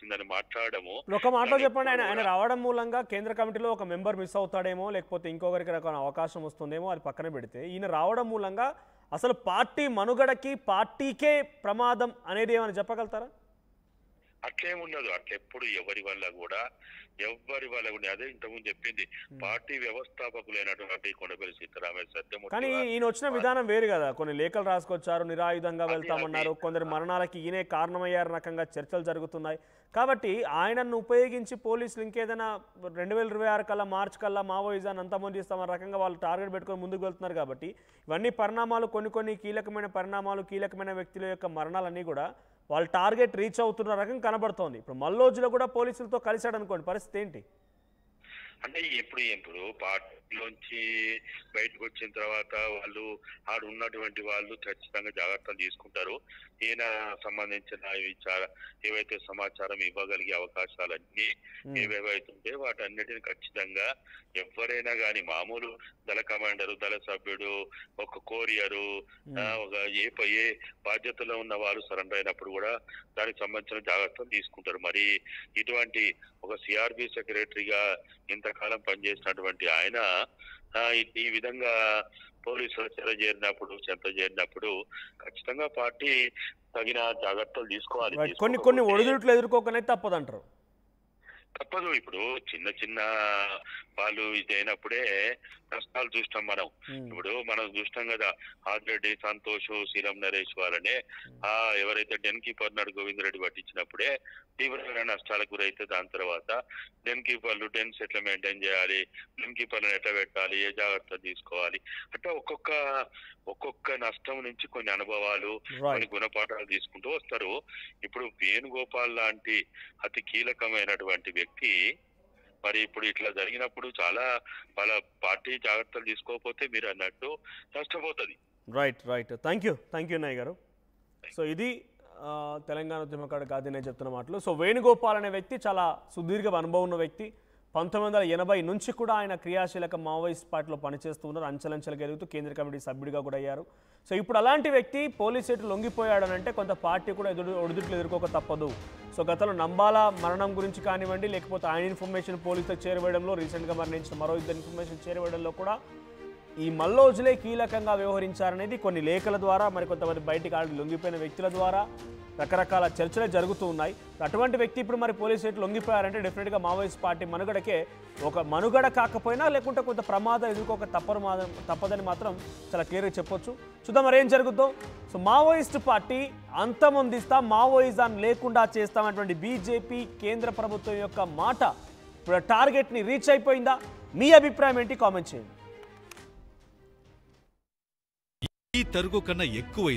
వచ్చిందని మాట్లాడము. ఒక మాటలో చెప్పండి, ఆయన రావడం మూలంగా కేంద్ర కమిటీలో ఒక మెంబర్ మిస్ అవుతాడేమో, లేకపోతే ఇంకొకరికి రకమైన అవకాశం వస్తుందేమో, అది పక్కన పెడితే ఈయన రావడం మూలంగా అసలు పార్టీ మనుగడకి పార్టీకే ప్రమాదం అనేది ఏమైనా చెప్పగలుగుతారా? అట్లేముండదు. అట్లెప్పుడు ఎవరి వల్ల కూడా అదే ఇంతకుముందు చెప్పింది, పార్టీ వ్యవస్థాపకులైనటువంటి కొండపల్లి సీతారామయ్య సత్యమూర్తి. కానీ ఈయన వచ్చిన విధానం వేరు కదా, కొన్ని లేఖలు రాసుకొచ్చారు, నిరాయుధంగా వెళ్తామన్నారు, కొందరు మరణాలకి ఈయనే కారణమయ్యారు రకంగా చర్చలు జరుగుతున్నాయి. కాబట్టి ఆయనను ఉపయోగించి పోలీసులు ఇంకేదైనా 2026 కల్లా మార్చి కల్లా మావోయిజాన్ని అంతమొందిస్తామన్న రకంగా వాళ్ళు టార్గెట్ పెట్టుకొని ముందుకు వెళ్తున్నారు. కాబట్టి ఇవన్నీ పరిణామాలు, కొన్ని కీలకమైన పరిణామాలు, కీలకమైన వ్యక్తుల యొక్క మరణాలన్నీ కూడా వాళ్ళు టార్గెట్ రీచ్ అవుతున్న రకం కనబడుతోంది. ఇప్పుడు మల్లోజులో కూడా పోలీసులతో కలిశాడు అనుకోండి, పరిస్థితి ఏంటి? అంటే ఇప్పుడు పార్టీలోంచి బయటకు వచ్చిన తర్వాత వాళ్ళు ఉన్నటువంటి వాళ్ళు ఖచ్చితంగా జాగ్రత్తలు తీసుకుంటారు. ఈయన సంబంధించిన ఏవైతే సమాచారం ఇవ్వగలిగే అవకాశాలన్నీ ఏవేవైతుంటే వాటన్నిటిని ఖచ్చితంగా ఎవరైనా కానీ, మామూలు దళ కమాండరు, దళ సభ్యుడు, ఒక కోరియరు, ఒక ఏ బాధ్యతలో ఉన్న వారు సరెండర్ అయినప్పుడు కూడా దానికి సంబంధించిన జాగ్రత్తలు తీసుకుంటారు. మరి ఇటువంటి ఒక సిఆర్బి సెక్రటరీగా ఇంతకాలం పనిచేసినటువంటి ఆయన ఈ విధంగా పోలీసులు చెంత చేరినప్పుడు ఖచ్చితంగా పార్టీ తగిన జాగ్రత్తలు తీసుకోవాలి. కొన్ని ఒడిదుడుకులు ఎదుర్కోకనే తప్పదంటారు. తప్పదు. ఇప్పుడు చిన్న వాళ్ళు ఇది అయినప్పుడే కష్టాలు చూస్తాం మనం. ఇప్పుడు మనం చూస్తాం కదా, ఆదిరెడ్డి, సంతోష్, శీలం నరేష్ వాళ్ళనే ఎవరైతే డెన్ కీపర్ నాడు గోవిందరెడ్డి పట్టించినప్పుడే తీవ్రమైన నష్టాలకు గురైతే దాని తర్వాత డెన్ కీపర్లు డెన్స్ ఎట్లా మెయింటైన్ చేయాలి, డెన్ కీపర్లను ఎట్లా పెట్టాలి, ఏ జాగ్రత్తలు తీసుకోవాలి, అట్లా ఒక్కొక్క నష్టం నుంచి కొన్ని అనుభవాలు, కొన్ని గుణపాఠాలు తీసుకుంటూ వస్తారు. ఇప్పుడు వేణుగోపాల్ లాంటి అతి కీలకమైనటువంటి వ్యక్తి మరి ఇప్పుడు ఇట్లా జరిగినప్పుడు చాలా వాళ్ళ పార్టీ జాగ్రత్తలు తీసుకోకపోతే మీరు అన్నట్టు నష్టపోతుంది. రైట్. థ్యాంక్ యూ నాయ్ గారు. సో ఇది తెలంగాణ ఉద్యమకారుడు గాదినే చెప్తున్న మాటలు. సో వేణుగోపాల్ అనే వ్యక్తి చాలా సుదీర్ఘ అనుభవం ఉన్న వ్యక్తి. 1980 నుంచి కూడా ఆయన క్రియాశీలక మావోయిస్ట్ పార్టీలో పనిచేస్తూ ఉన్నారు. అంచెలంచెలుగా ఎదుగుతూ కేంద్ర కమిటీ సభ్యుడిగా కూడా అయ్యారు. సో ఇప్పుడు అలాంటి వ్యక్తి పోలీస్ చేతులు లొంగిపోయాడనంటే కొంత పార్టీ కూడా ఒడిదుడుకులు ఎదుర్కోక తప్పదు. సో గతంలో నంబాల మరణం గురించి కానివ్వండి, లేకపోతే ఆయన ఇన్ఫర్మేషన్ పోలీసులకు చేరవేయడంలో, రీసెంట్గా మరణించిన మరో ఇద్దరు ఇన్ఫర్మేషన్ చేరవేయడంలో కూడా ఈ మల్లోజులే కీలకంగా వ్యవహరించారనేది కొన్ని లేఖల ద్వారా, మరి కొంతమంది బయటికి ఆడి లొంగిపోయిన వ్యక్తుల ద్వారా రకరకాల చర్చలే జరుగుతూ ఉన్నాయి. అటువంటి వ్యక్తి ఇప్పుడు మరి పోలీసు చేతులు లొంగిపోయారంటే డెఫినెట్గా మావోయిస్ట్ పార్టీ మనుగడకే ఒక మనుగడ కాకపోయినా లేకుంటే కొంత ప్రమాదం ఎదుర్కోక తప్పదని మాత్రం చాలా క్లియర్గా చెప్పొచ్చు. చూద్దాం మరి ఏం జరుగుతుందో. సో మావోయిస్ట్ పార్టీ అంతమొందిస్తాం, మావోయిజం లేకుండా చేస్తామన్నటువంటి బీజేపీ కేంద్ర ప్రభుత్వం యొక్క మాట ఇప్పుడు టార్గెట్ని రీచ్ అయిపోయిందా? మీ అభిప్రాయం ఏంటి? కామెంట్ చేయండి. ఈ తరుగు కన్నా ఎక్కువ